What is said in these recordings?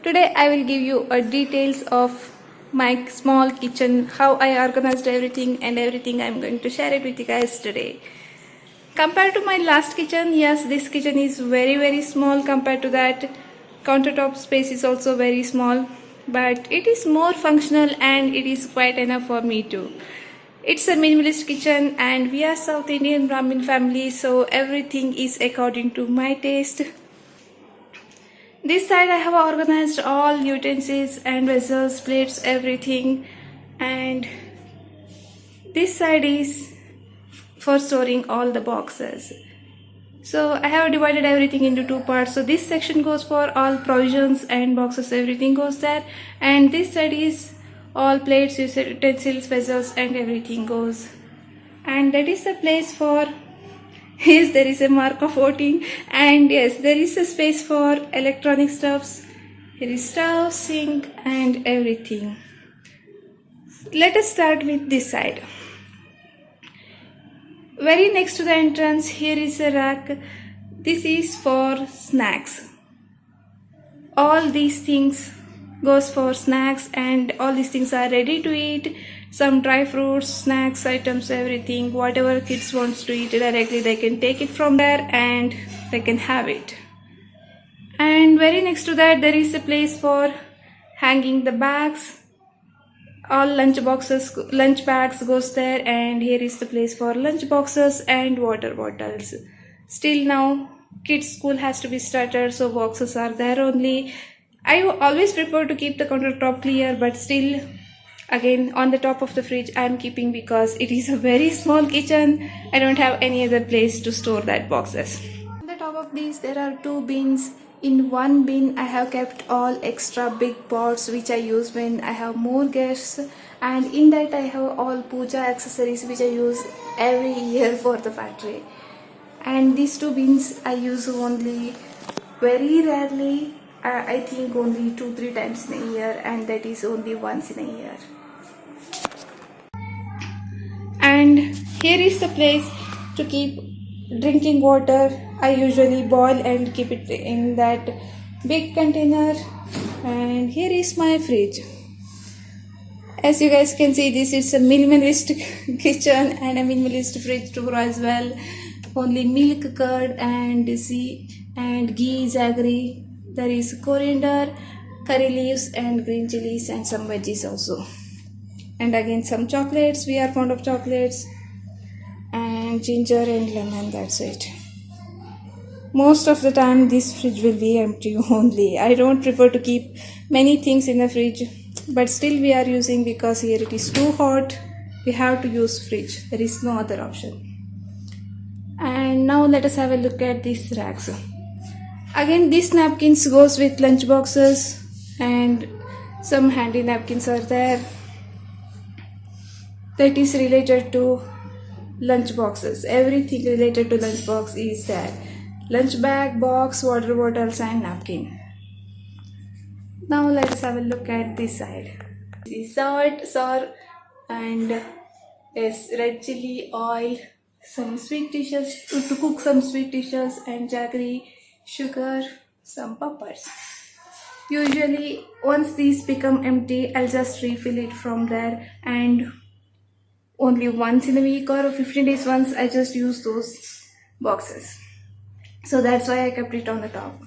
Today I will give you a details of my small kitchen, how I organized everything and everything. I'm going to share it with you guys today. Compared to my last kitchen, yes, this kitchen is very small compared to that. Countertop space is also very small, but it is more functional and it is quite enough for me too. It's a minimalist kitchen and we are South Indian Brahmin family, so everything is according to my taste. This side I have organized all utensils and vessels, plates, everything, and this side is for storing all the boxes. So I have divided everything into two parts. So this section goes for all provisions and boxes, everything goes there, and this side is all plates, utensils, vessels and everything goes. And that is the place for, yes, there is a mark of voting, and yes, there is a space for electronic stuffs. Here is stove, sink and everything. Let us start with this side. Very next to the entrance, here is a rack. This is for snacks. All these things goes for snacks, and all these things are ready to eat. Some dry fruits, snacks, items, everything. Whatever kids wants to eat directly, they can take it from there and they can have it. And very next to that, there is a place for hanging the bags. All lunch bags goes there, and here is the place for lunch boxes and water bottles. Still now kids school has to be started, so boxes are there only. I always prefer to keep the countertop clear, but still again on the top of the fridge I am keeping because it is a very small kitchen. I don't have any other place to store that boxes. On the top of these there are two bins. In one bin I have kept all extra big pots which I use when I have more guests, and in that I have all puja accessories which I use every year for the factory. And these two bins I use only very rarely, I think only 2-3 times in a year, and that is only once in a year. And here is the place to keep drinking water. I usually boil and keep it in that big container. And here is my fridge. As you guys can see, this is a minimalist kitchen and a minimalist fridge tour as well. Only milk, curd and ghee, jaggery. There is coriander, curry leaves and green chilies and some veggies also. And again some chocolates, we are fond of chocolates, and ginger and lemon, that's it. Most of the time this fridge will be empty only. I don't prefer to keep many things in the fridge, but still we are using because here it is too hot. We have to use fridge. There is no other option. And now let us have a look at these racks. Again these napkins goes with lunch boxes, and some handy napkins are there. That is related to lunch boxes. Everything related to lunch box is there. Lunch bag, box, water bottles and napkin. Now let's have a look at this side. This is salt, sour and yes, red chili, oil, some sweet dishes to cook some sweet dishes, and jaggery, sugar, some peppers. Usually once these become empty, I'll just refill it from there, and only once in a week or 15 days once I just use those boxes. So that's why I kept it on the top.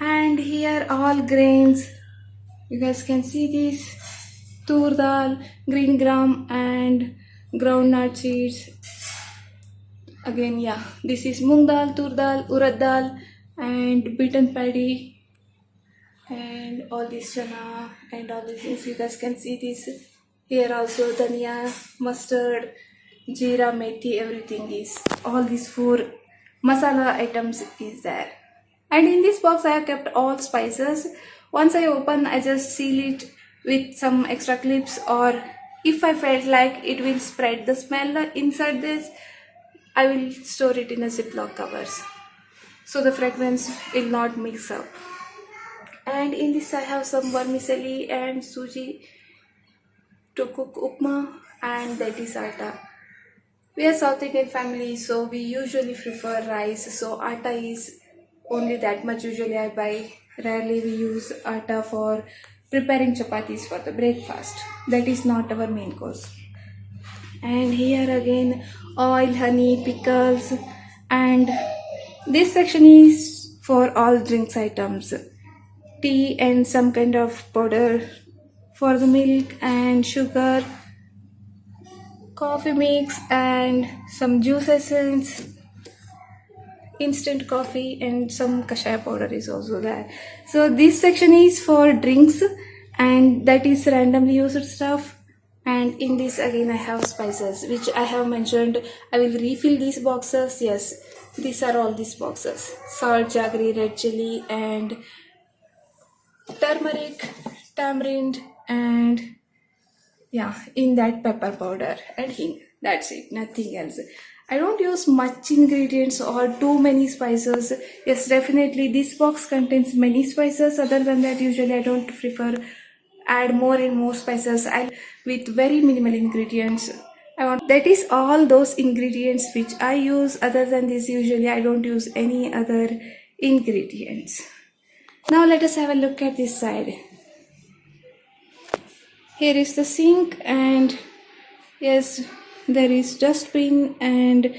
And here all grains. You guys can see this. Tur dal, green gram and groundnut seeds. Again, yeah, this is mung dal, tur dal, urad dal and beaten paddy. And all this chana and all these things. You guys can see this. Here also dhania, mustard, jeera, methi, everything is, all these 4 masala items is there. And in this box I have kept all spices. Once I open, I just seal it with some extra clips, or if I felt like it will spread the smell inside this, I will store it in a Ziploc covers so the fragrance will not mix up. And in this I have some vermicelli and suji to cook upma, and that is atta. We are South Indian family, so we usually prefer rice, so atta is only that much usually I buy, Rarely we use atta for preparing chapatis for the breakfast. That is not our main course. And here again, oil, honey, pickles, and this section is for all drinks items, tea and some kind of powder for the milk and sugar, coffee mix and some juice essence, instant coffee, and some kashaya powder is also there. So this section is for drinks, and that is randomly used stuff. And in this again I have spices which I have mentioned. I will refill these boxes. Yes, these are all these boxes: salt, jaggery, red chili, and turmeric, tamarind, and yeah, in that pepper powder and hing. That's it, nothing else. I don't use much ingredients or too many spices. Yes, definitely this box contains many spices. Other than that, usually I don't prefer add more and more spices. I with very minimal ingredients. I want that is all those ingredients which I use. Other than this, usually I don't use any other ingredients. Now let us have a look at this side. Here is the sink, and yes, there is dustbin and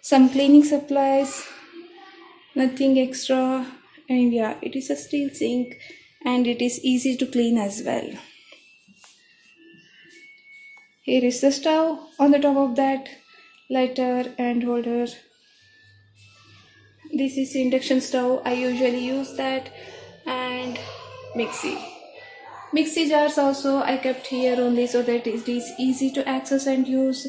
some cleaning supplies, nothing extra. And yeah, it is a steel sink and it is easy to clean as well. Here is the stove. On the top of that, lighter and holder. This is the induction stove. I usually use that. And mixie jars also I kept here only so that it is easy to access and use.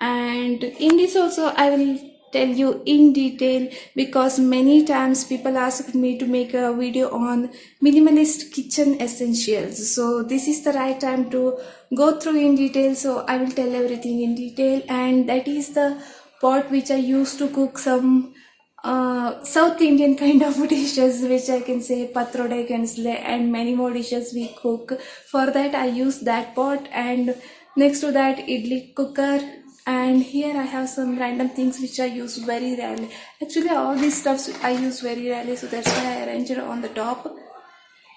And in this also I will tell you in detail, because many times people ask me to make a video on minimalist kitchen essentials. So this is the right time to go through in detail. So I will tell everything in detail. And that is the pot which I use to cook some South Indian kind of dishes, which I can say patrodek and many more dishes we cook. For that I use that pot, and next to that idli cooker. And here I have some random things which I use very rarely. Actually all these stuffs I use very rarely, so that's why I arranged it on the top.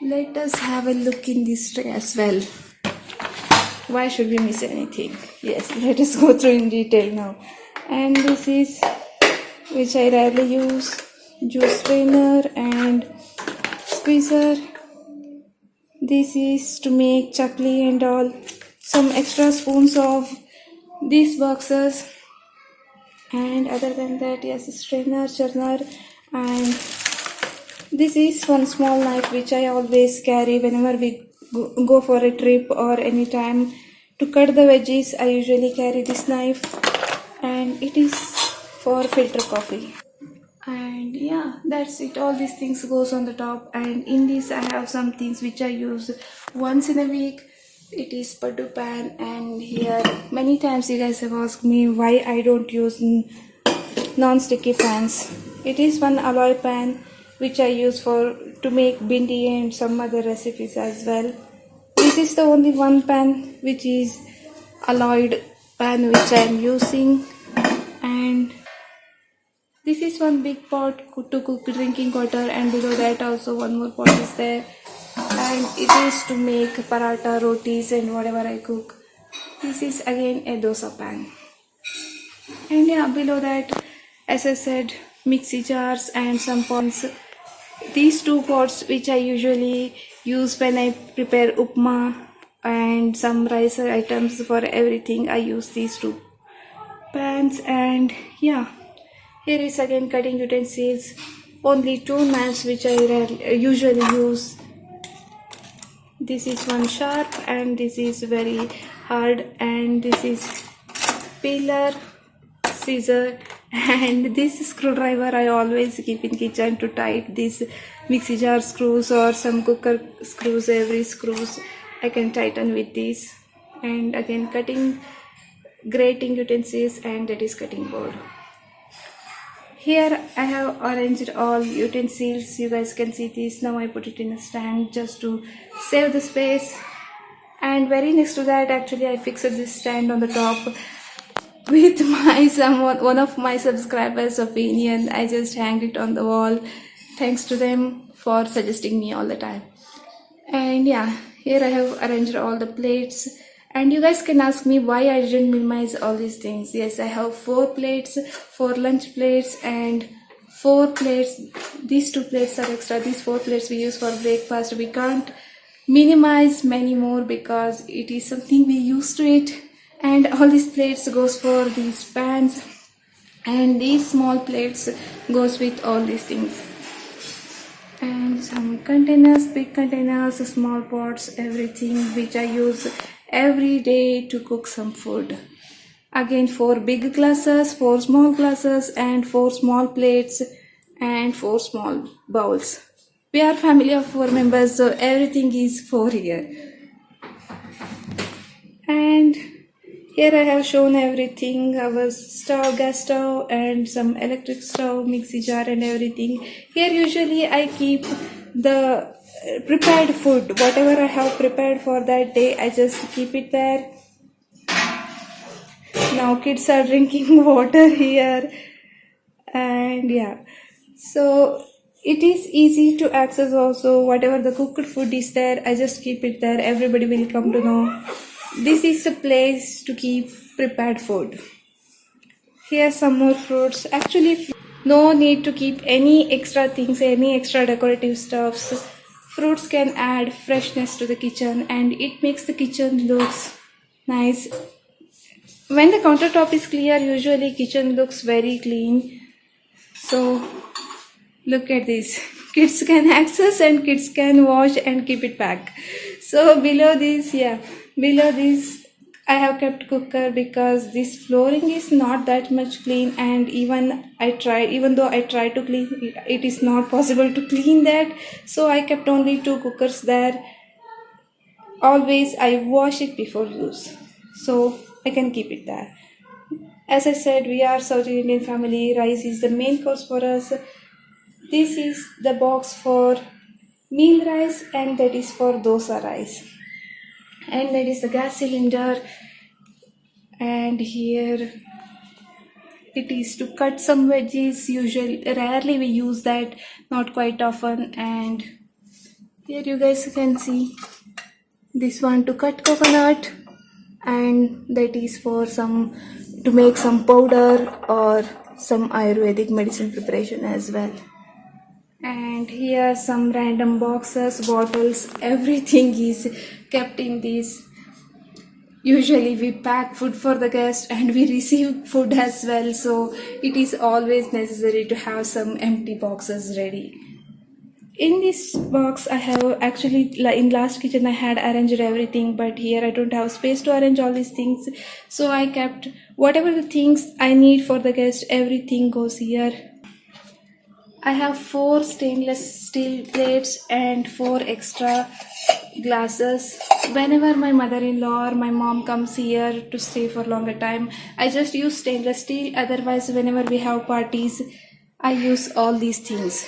Let us have a look in this tray as well. Why should we miss anything? Yes, let us go through in detail now. And this is which I rarely use, juice strainer and squeezer. This is to make chakli and all. Some extra spoons of these boxes. And other than that, yes, strainer, churner, and this is one small knife which I always carry whenever we go for a trip or any time. To cut the veggies, I usually carry this knife, and it is for filter coffee. And yeah, that's it. All these things goes on the top. And in this I have some things which I use once in a week. It is padu pan. And here many times you guys have asked me why I don't use non-sticky pans. It is one alloy pan which I use to make bindi and some other recipes as well. This is the only one pan which is alloyed pan which I am using. And this is one big pot to cook drinking water, and below that also one more pot is there, and it is to make paratha, rotis and whatever I cook. This is again a dosa pan. And yeah, below that, as I said, mixie jars and some pots. These two pots which I usually use when I prepare upma and some rice items. For everything I use these two pans. And yeah, here is again cutting utensils. Only two knives which I usually use. This is one sharp and this is very hard, and this is peeler, scissor, and this screwdriver I always keep in kitchen to tighten these mixie jar screws or some cooker screws. Every screws I can tighten with this. And again grating utensils, and that is cutting board. Here I have arranged all utensils. You guys can see this. Now I put it in a stand just to save the space. And very next to that, actually I fixed this stand on the top with one of my subscribers' opinion. I just hanged it on the wall Thanks to them for suggesting me all the time. And yeah, here I have arranged all the plates. And you guys can ask me why I didn't minimize all these things. Yes, I have 4 plates, 4 lunch plates, and 4 plates. These 2 plates are extra. These 4 plates we use for breakfast. We can't minimize many more because it is something we used to it. And all these plates goes for these pans, and these small plates goes with all these things. And some containers, big containers, small pots, everything which I use every day to cook some food. Again, 4 big glasses, 4 small glasses, and 4 small plates, and 4 small bowls. We are family of 4 members, so everything is 4 here. And here I have shown everything, our stove, gas stove, and some electric stove, mixie jar, and everything. Here usually I keep the prepared food, whatever I have prepared for that day, I just keep it there. Now kids are drinking water here, and yeah, so it is easy to access also. Whatever the cooked food is there, I just keep it there. Everybody will come to know this is a place to keep prepared food. Here some more fruits. Actually, no need to keep any extra things, any extra decorative stuffs. Fruits can add freshness to the kitchen, and it makes the kitchen looks nice. When the countertop is clear, usually kitchen looks very clean. So look at this. Kids can access and kids can wash and keep it back. So below this, I have kept cooker because this flooring is not that much clean, and even though I try to clean it, it is not possible to clean that. So I kept only 2 cookers there. Always I wash it before use, so I can keep it there. As I said, we are South Indian family. Rice is the main course for us. This is the box for meal rice, and that is for dosa rice. And that is the gas cylinder. And here it is to cut some veggies. Rarely we use that, not quite often. And here you guys can see this one to cut coconut, and that is for to make some powder or some Ayurvedic medicine preparation as well. And here some random boxes, bottles, everything is kept in this. Usually we pack food for the guest and we receive food as well, so it is always necessary to have some empty boxes ready. In this box I have actually, in last kitchen I had arranged everything, but here I don't have space to arrange all these things, so I kept whatever the things I need for the guest, everything goes here. I have 4 stainless steel plates and 4 extra glasses. Whenever my mother-in-law or my mom comes here to stay for longer time, I just use stainless steel. Otherwise, whenever we have parties, I use all these things.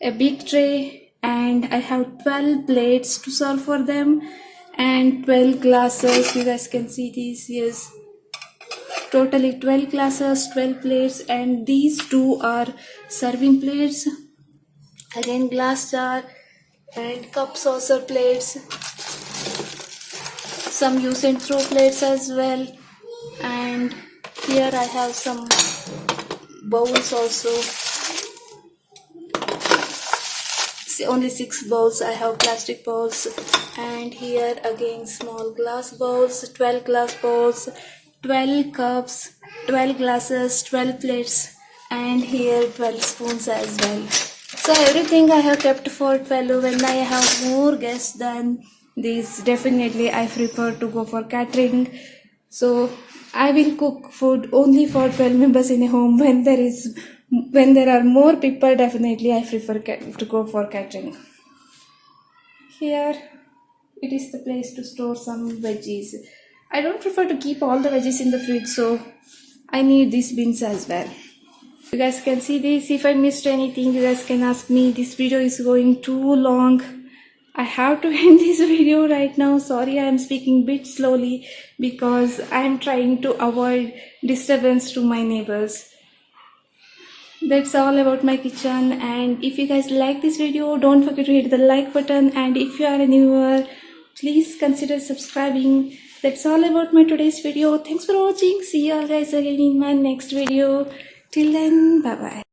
A big tray, and I have 12 plates to serve for them, and 12 glasses. You guys can see these. Yes, totally 12 glasses, 12 plates, and these 2 are serving plates. Again, glass jar and cup saucer plates, some use and throw plates as well. And here I have some bowls also. Only 6 bowls. I have plastic bowls, and here again small glass bowls, 12 glass bowls, 12 cups, 12 glasses, 12 plates, and here 12 spoons as well. So everything I have kept for 12. When I have more guests than this, definitely I prefer to go for catering. So I will cook food only for 12 members in a home. When there are more people, definitely I prefer to go for catering. Here it is the place to store some veggies. I don't prefer to keep all the veggies in the fridge, so I need these bins as well. You guys can see this. If I missed anything, you guys can ask me. This video is going too long. I have to end this video right now. Sorry, I am speaking a bit slowly because I am trying to avoid disturbance to my neighbors. That's all about my kitchen. And if you guys like this video, don't forget to hit the like button, and if you are a newer, please consider subscribing. That's all about my today's video. Thanks for watching. See you all guys again in my next video. Till then, bye bye.